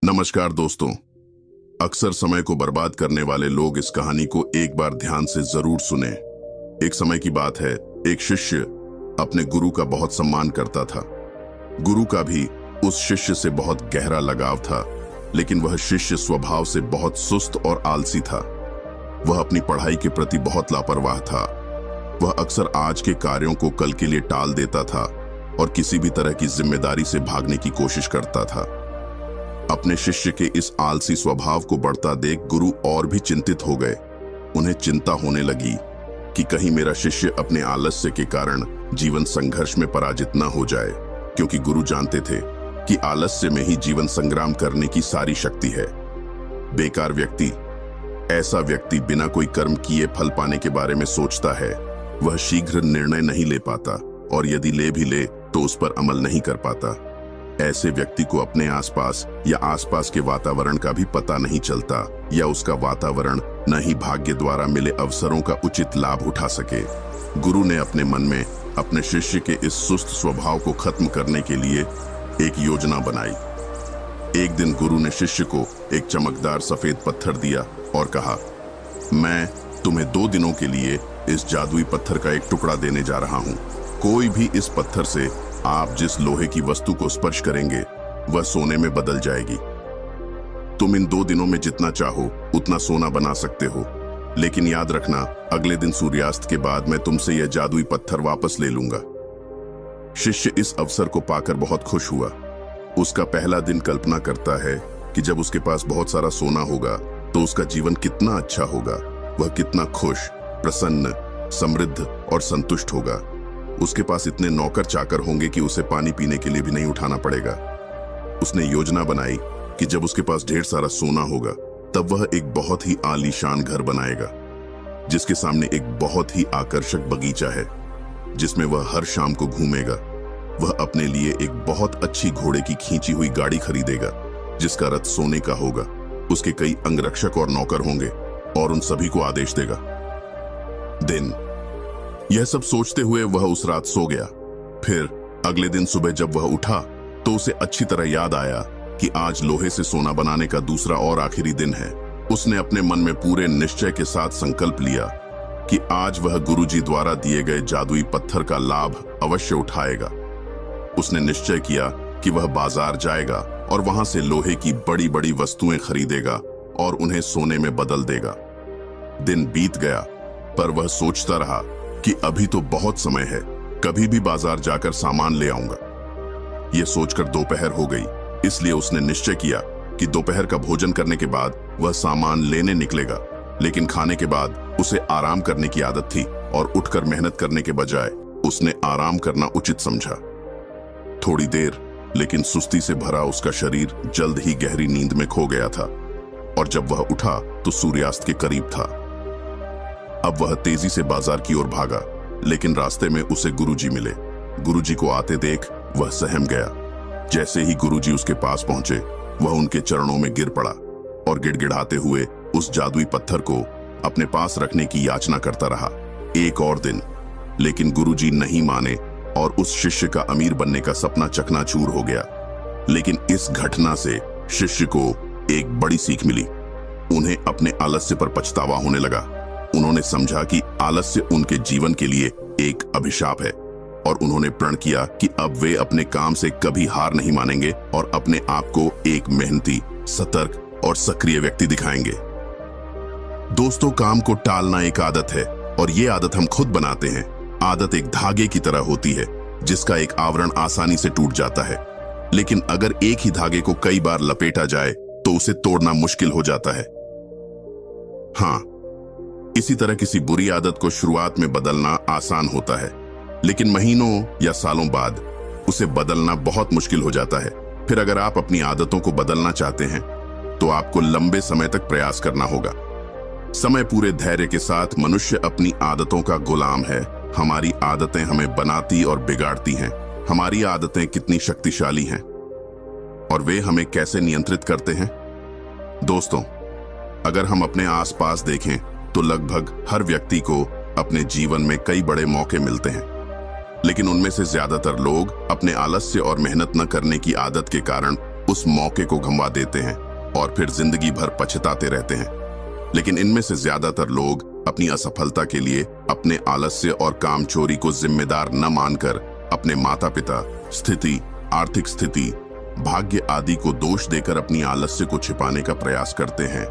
नमस्कार दोस्तों। अक्सर समय को बर्बाद करने वाले लोग इस कहानी को एक बार ध्यान से जरूर सुने। एक समय की बात है, एक शिष्य अपने गुरु का बहुत सम्मान करता था। गुरु का भी उस शिष्य से बहुत गहरा लगाव था, लेकिन वह शिष्य स्वभाव से बहुत सुस्त और आलसी था। वह अपनी पढ़ाई के प्रति बहुत लापरवाह था। वह अक्सर आज के कार्यों को कल के लिए टाल देता था और किसी भी तरह की जिम्मेदारी से भागने की कोशिश करता था। अपने शिष्य के इस आलसी स्वभाव को बढ़ता देख गुरु और भी चिंतित हो गए। उन्हें चिंता होने लगी कि कहीं मेरा शिष्य अपने आलस्य के कारण जीवन संघर्ष में पराजित न हो जाए, क्योंकि गुरु जानते थे कि आलस्य में ही जीवन संग्राम करने की सारी शक्ति है। बेकार व्यक्ति, ऐसा व्यक्ति बिना कोई कर्म किए फल पाने के बारे में सोचता है। वह शीघ्र निर्णय नहीं ले पाता और यदि ले भी ले तो उस पर अमल नहीं कर पाता। ऐसे व्यक्ति को अपने आसपास या आसपास के वातावरण का भी पता नहीं चलता, या उसका वातावरण न ही भाग्य द्वारा मिले अवसरों का उचित लाभ उठा सके। गुरु ने अपने मन में अपने शिष्य के इस सुस्त स्वभाव को खत्म करने के लिए एक योजना बनाई। एक दिन गुरु ने शिष्य को एक चमकदार सफेद पत्थर दिया और कहा, मैं तुम्हें 2 दिनों के लिए इस जादुई पत्थर का एक टुकड़ा देने जा रहा हूं। कोई भी इस पत्थर से आप जिस लोहे की वस्तु को स्पर्श करेंगे वह सोने में बदल जाएगी। तुम इन 2 दिनों में जितना चाहो उतना सोना बना सकते हो, लेकिन याद रखना, अगले दिन सूर्यास्त के बाद मैं तुमसे यह जादुई पत्थर वापस ले लूंगा। शिष्य इस अवसर को पाकर बहुत खुश हुआ। उसका पहला दिन कल्पना करता है कि जब उसके पास बहुत सारा सोना होगा तो उसका जीवन कितना अच्छा होगा। वह कितना खुश, प्रसन्न, समृद्ध और संतुष्ट होगा। उसके पास इतने नौकर चाकर होंगे कि उसे पानी पीने के लिए भी नहीं उठाना पड़ेगा। उसने योजना बनाई कि जब उसके पास ढेर सारा सोना होगा तब वह एक बहुत ही आलीशान घर बनाएगा, जिसके सामने एक बहुत ही आकर्षक बगीचा है, जिसमें वह हर शाम को घूमेगा। वह अपने लिए एक बहुत अच्छी घोड़े की खींची हुई गाड़ी खरीदेगा, जिसका रथ सोने का होगा। उसके कई अंगरक्षक और नौकर होंगे और उन सभी को आदेश देगा। दिन यह सब सोचते हुए वह उस रात सो गया। फिर अगले दिन सुबह जब वह उठा तो उसे अच्छी तरह याद आया कि आज लोहे से सोना बनाने का दूसरा और आखिरी दिन है। उसने अपने मन में पूरे निश्चय के साथ संकल्प लिया कि आज वह गुरुजी द्वारा दिए गए जादुई पत्थर का लाभ अवश्य उठाएगा। उसने निश्चय किया कि वह बाजार जाएगा और वहां से लोहे की बड़ी बड़ी वस्तुएं खरीदेगा और उन्हें सोने में बदल देगा। दिन बीत गया, पर वह सोचता रहा कि अभी तो बहुत समय है, कभी भी बाजार जाकर सामान ले आऊंगा। यह सोचकर दोपहर हो गई, इसलिए उसने निश्चय किया कि दोपहर का भोजन करने के बाद वह सामान लेने निकलेगा। लेकिन खाने के बाद उसे आराम करने की आदत थी और उठकर मेहनत करने के बजाय उसने आराम करना उचित समझा। थोड़ी देर, लेकिन सुस्ती से भरा उसका शरीर जल्द ही गहरी नींद में खो गया था और जब वह उठा तो सूर्यास्त के करीब था। अब वह तेजी से बाजार की ओर भागा, लेकिन रास्ते में उसे गुरुजी मिले। गुरुजी को आते देख वह सहम गया। जैसे ही गुरुजी उसके पास पहुंचे, वह उनके चरणों में गिर पड़ा और गिड़गिड़ाते हुए उस जादुई पत्थर को अपने पास रखने की याचना करता रहा। एक और दिन, लेकिन गुरुजी नहीं माने और उस शिष्य का अमीर बनने का सपना चकनाचूर हो गया। लेकिन इस घटना से शिष्य को एक बड़ी सीख मिली। उन्हें अपने आलस्य पर पछतावा होने लगा। उन्होंने समझा कि आलस्य उनके जीवन के लिए एक अभिशाप है और उन्होंने प्रण किया कि अब वे अपने काम से कभी हार नहीं मानेंगे और अपने आप को एक मेहनती, सतर्क और सक्रिय व्यक्ति दिखाएंगे। दोस्तों, काम को टालना एक आदत है और ये आदत हम खुद बनाते हैं। आदत एक धागे की तरह होती है जिसका एक आवरण आसानी से टूट जाता है, लेकिन अगर एक ही धागे को कई बार लपेटा जाए तो उसे तोड़ना मुश्किल हो जाता है। हाँ, इसी तरह किसी बुरी आदत को शुरुआत में बदलना आसान होता है, लेकिन महीनों या सालों बाद उसे बदलना बहुत मुश्किल हो जाता है। फिर अगर आप अपनी आदतों को बदलना चाहते हैं तो आपको लंबे समय तक प्रयास करना होगा। समय पूरे धैर्य के साथ मनुष्य अपनी आदतों का गुलाम है। हमारी आदतें हमें बनाती और बिगाड़ती हैं। हमारी आदतें कितनी शक्तिशाली हैं और वे हमें कैसे नियंत्रित करते हैं। दोस्तों, अगर हम अपने आसपास देखें तो लगभग हर व्यक्ति को अपने जीवन में कई बड़े मौके मिलते हैं, लेकिन उनमें से ज्यादातर लोग अपने आलस्य और मेहनत न करने की आदत के कारण उस मौके को गंवा देते हैं और फिर जिंदगी भर पछताते रहते हैं। लेकिन इनमें से ज्यादातर लोग अपनी असफलता के लिए अपने आलस्य और कामचोरी को जिम्मेदार न मानकर अपने माता पिता, स्थिति, आर्थिक स्थिति, भाग्य आदि को दोष देकर अपनी आलस्य को छिपाने का प्रयास करते हैं।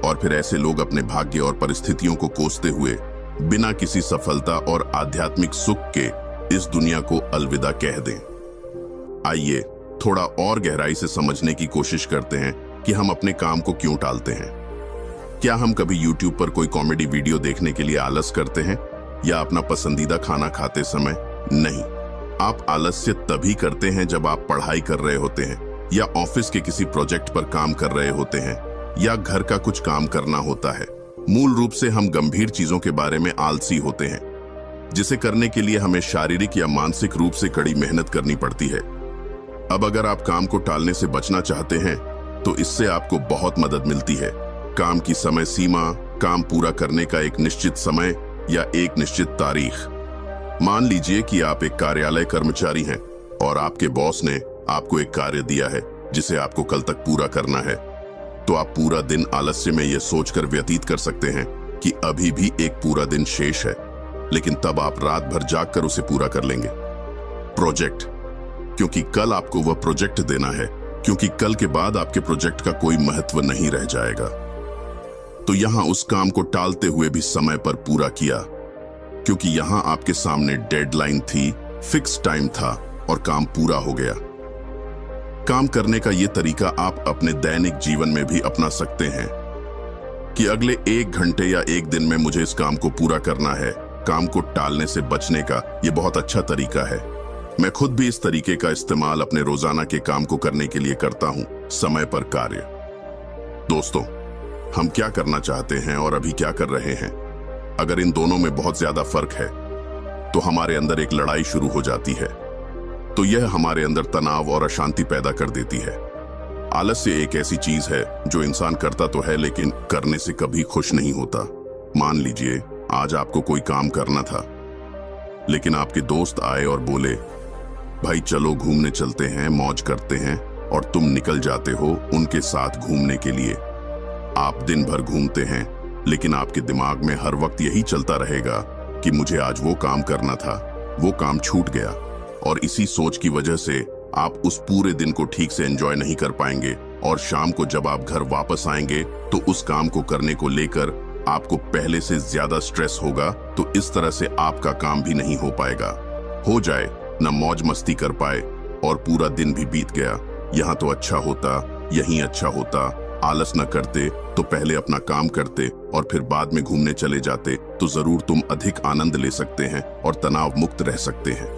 और फिर ऐसे लोग अपने भाग्य और परिस्थितियों को कोसते हुए बिना किसी सफलता और आध्यात्मिक सुख के इस दुनिया को अलविदा कह दें। आइए थोड़ा और गहराई से समझने की कोशिश करते हैं कि हम अपने काम को क्यों टालते हैं। क्या हम कभी YouTube पर कोई कॉमेडी वीडियो देखने के लिए आलस करते हैं या अपना पसंदीदा खाना खाते समय? नहीं, आप आलस्य तभी करते हैं जब आप पढ़ाई कर रहे होते हैं या ऑफिस के किसी प्रोजेक्ट पर काम कर रहे होते हैं या घर का कुछ काम करना होता है। मूल रूप से हम गंभीर चीजों के बारे में आलसी होते हैं, जिसे करने के लिए हमें शारीरिक या मानसिक रूप से कड़ी मेहनत करनी पड़ती है। अब अगर आप काम को टालने से बचना चाहते हैं तो इससे आपको बहुत मदद मिलती है। काम की समय सीमा, काम पूरा करने का एक निश्चित समय या एक निश्चित तारीख। मान लीजिए कि आप एक कार्यालय कर्मचारी हैं और आपके बॉस ने आपको एक कार्य दिया है जिसे आपको कल तक पूरा करना है। तो आप पूरा दिन आलस्य में यह सोचकर व्यतीत कर सकते हैं कि अभी भी एक पूरा दिन शेष है, लेकिन तब आप रात भर जागकर उसे पूरा कर लेंगे। प्रोजेक्ट, क्योंकि कल आपको वह प्रोजेक्ट देना है, क्योंकि कल के बाद आपके प्रोजेक्ट का कोई महत्व नहीं रह जाएगा। तो यहां उस काम को टालते हुए भी समय पर पूरा किया, क्योंकि यहां आपके सामने डेडलाइन थी, फिक्स टाइम था और काम पूरा हो गया। काम करने का यह तरीका आप अपने दैनिक जीवन में भी अपना सकते हैं कि अगले 1 घंटे या 1 दिन में मुझे इस काम को पूरा करना है। काम को टालने से बचने का यह बहुत अच्छा तरीका है। मैं खुद भी इस तरीके का इस्तेमाल अपने रोजाना के काम को करने के लिए करता हूं। समय पर कार्य। दोस्तों, हम क्या करना चाहते हैं और अभी क्या कर रहे हैं, अगर इन दोनों में बहुत ज्यादा फर्क है तो हमारे अंदर एक लड़ाई शुरू हो जाती है। तो यह हमारे अंदर तनाव और अशांति पैदा कर देती है। आलस्य एक ऐसी चीज है जो इंसान करता तो है लेकिन करने से कभी खुश नहीं होता। मान लीजिए आज आपको कोई काम करना था, लेकिन आपके दोस्त आए और बोले, भाई चलो घूमने चलते हैं, मौज करते हैं, और तुम निकल जाते हो उनके साथ घूमने के लिए। आप दिन भर घूमते हैं, लेकिन आपके दिमाग में हर वक्त यही चलता रहेगा कि मुझे आज वो काम करना था, वो काम छूट गया। और इसी सोच की वजह से आप उस पूरे दिन को ठीक से एंजॉय नहीं कर पाएंगे और शाम को जब आप घर वापस आएंगे तो उस काम को करने को लेकर आपको पहले से ज्यादा स्ट्रेस होगा। तो इस तरह से आपका काम भी नहीं हो पाएगा। हो जाए न मौज मस्ती कर पाए और पूरा दिन भी बीत गया। यहाँ तो अच्छा होता, यहीं अच्छा होता, आलस न करते तो पहले अपना काम करते और फिर बाद में घूमने चले जाते तो जरूर तुम अधिक आनंद ले सकते हैं और तनाव मुक्त रह सकते हैं।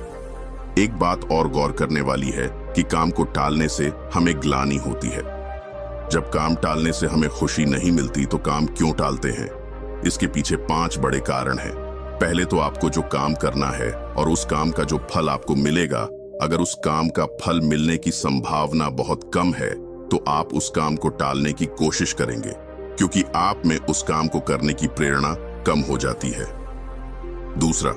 एक बात और गौर करने वाली है कि काम को टालने से हमें ग्लानि होती है। जब काम टालने से हमें खुशी नहीं मिलती तो काम क्यों टालते हैं? इसके पीछे 5 बड़े कारण हैं। पहले तो आपको जो काम करना है और उस काम का जो फल आपको मिलेगा, अगर उस काम का फल मिलने की संभावना बहुत कम है तो आप उस काम को टालने की कोशिश करेंगे, क्योंकि आप में उस काम को करने की प्रेरणा कम हो जाती है। दूसरा,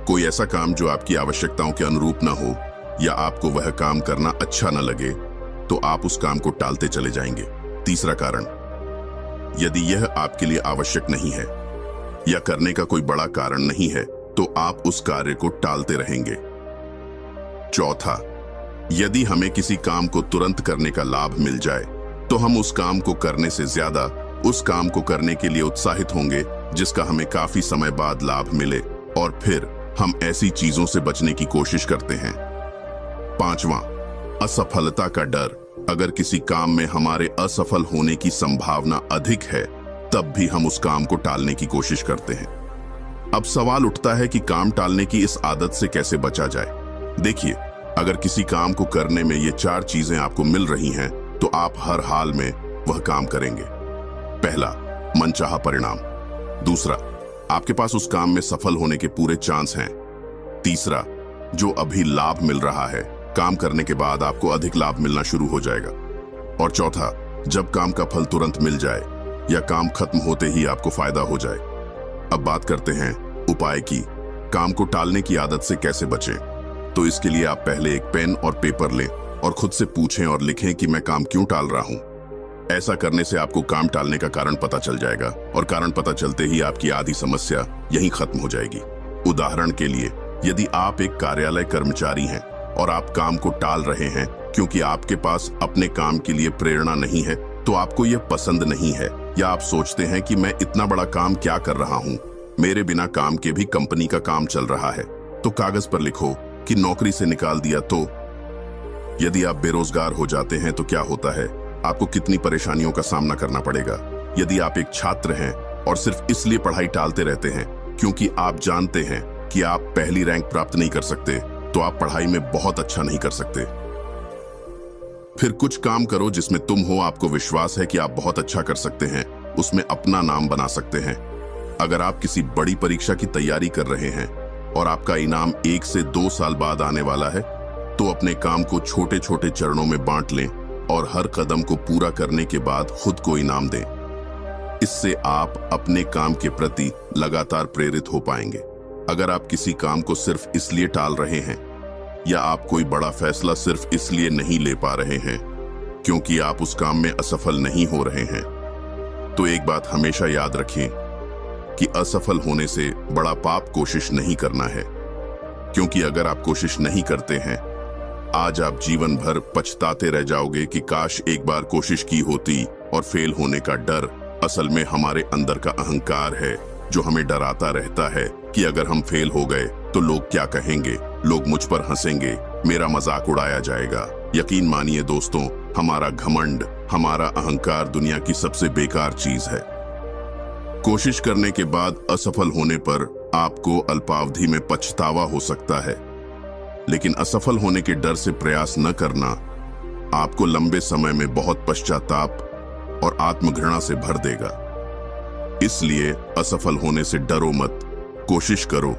कोई ऐसा काम जो आपकी आवश्यकताओं के अनुरूप ना हो या आपको वह काम करना अच्छा न लगे तो आप उस काम को टालते चले जाएंगे। तीसरा कारण, यदि यह आपके लिए आवश्यक नहीं है या करने का कोई बड़ा कारण नहीं है तो आप उस कार्य को टालते रहेंगे। चौथा, यदि हमें किसी काम को तुरंत करने का लाभ मिल जाए तो हम उस काम को करने से ज्यादा उस काम को करने के लिए उत्साहित होंगे जिसका हमें काफी समय बाद लाभ मिले, और फिर हम ऐसी चीजों से बचने की कोशिश करते हैं। पांचवा, असफलता का डर। अगर किसी काम में हमारे असफल होने की संभावना अधिक है तब भी हम उस काम को टालने की कोशिश करते हैं। अब सवाल उठता है कि काम टालने की इस आदत से कैसे बचा जाए। देखिए, अगर किसी काम को करने में ये 4 चीजें आपको मिल रही हैं तो आप हर हाल में वह काम करेंगे। पहला, मनचाहा परिणाम। दूसरा, आपके पास उस काम में सफल होने के पूरे चांस हैं। तीसरा, जो अभी लाभ मिल रहा है, काम करने के बाद आपको अधिक लाभ मिलना शुरू हो जाएगा। और चौथा, जब काम का फल तुरंत मिल जाए या काम खत्म होते ही आपको फायदा हो जाए। अब बात करते हैं उपाय की। काम को टालने की आदत से कैसे बचें। तो इसके लिए आप पहले एक पेन और पेपर लें और खुद से पूछें और लिखें कि मैं काम क्यों टाल रहा हूं। ऐसा करने से आपको काम टालने का कारण पता चल जाएगा और कारण पता चलते ही आपकी आधी समस्या यहीं खत्म हो जाएगी। उदाहरण के लिए, यदि आप एक कार्यालय कर्मचारी हैं और आप काम को टाल रहे हैं क्योंकि आपके पास अपने काम के लिए प्रेरणा नहीं है, तो आपको यह पसंद नहीं है, या आप सोचते हैं कि मैं इतना बड़ा काम क्या कर रहा हूं, मेरे बिना काम के भी कंपनी का काम चल रहा है, तो कागज पर लिखो कि नौकरी से निकाल दिया तो। यदि आप बेरोजगार हो जाते हैं तो क्या होता है, आपको कितनी परेशानियों का सामना करना पड़ेगा। यदि आप एक छात्र हैं और सिर्फ इसलिए पढ़ाई टालते रहते हैं क्योंकि आप जानते हैं कि आप पहली रैंक प्राप्त नहीं कर सकते, तो आप पढ़ाई में बहुत अच्छा नहीं कर सकते। फिर कुछ काम करो जिसमें तुम हो, आपको विश्वास है कि आप बहुत अच्छा कर सकते हैं, उसमें अपना नाम बना सकते हैं। अगर आप किसी बड़ी परीक्षा की तैयारी कर रहे हैं और आपका इनाम 1 से 2 साल बाद आने वाला है, तो अपने काम को छोटे छोटे चरणों में बांट लें और हर कदम को पूरा करने के बाद खुद को इनाम दें। इससे आप अपने काम के प्रति लगातार प्रेरित हो पाएंगे। अगर आप किसी काम को सिर्फ इसलिए टाल रहे हैं या आप कोई बड़ा फैसला सिर्फ इसलिए नहीं ले पा रहे हैं क्योंकि आप उस काम में असफल नहीं हो रहे हैं, तो एक बात हमेशा याद रखें कि असफल होने से बड़ा पाप कोशिश नहीं करना है। क्योंकि अगर आप कोशिश नहीं करते हैं, आज आप जीवन भर पछताते रह जाओगे कि काश एक बार कोशिश की होती। और फेल होने का डर असल में हमारे अंदर का अहंकार है जो हमें डराता रहता है कि अगर हम फेल हो गए तो लोग क्या कहेंगे, लोग मुझ पर हंसेंगे, मेरा मजाक उड़ाया जाएगा। यकीन मानिए दोस्तों, हमारा घमंड, हमारा अहंकार दुनिया की सबसे बेकार चीज है। कोशिश करने के बाद असफल होने पर आपको अल्पावधि में पछतावा हो सकता है, लेकिन असफल होने के डर से प्रयास न करना आपको लंबे समय में बहुत पश्चाताप और आत्मघृणा से भर देगा। इसलिए असफल होने से डरो मत, कोशिश करो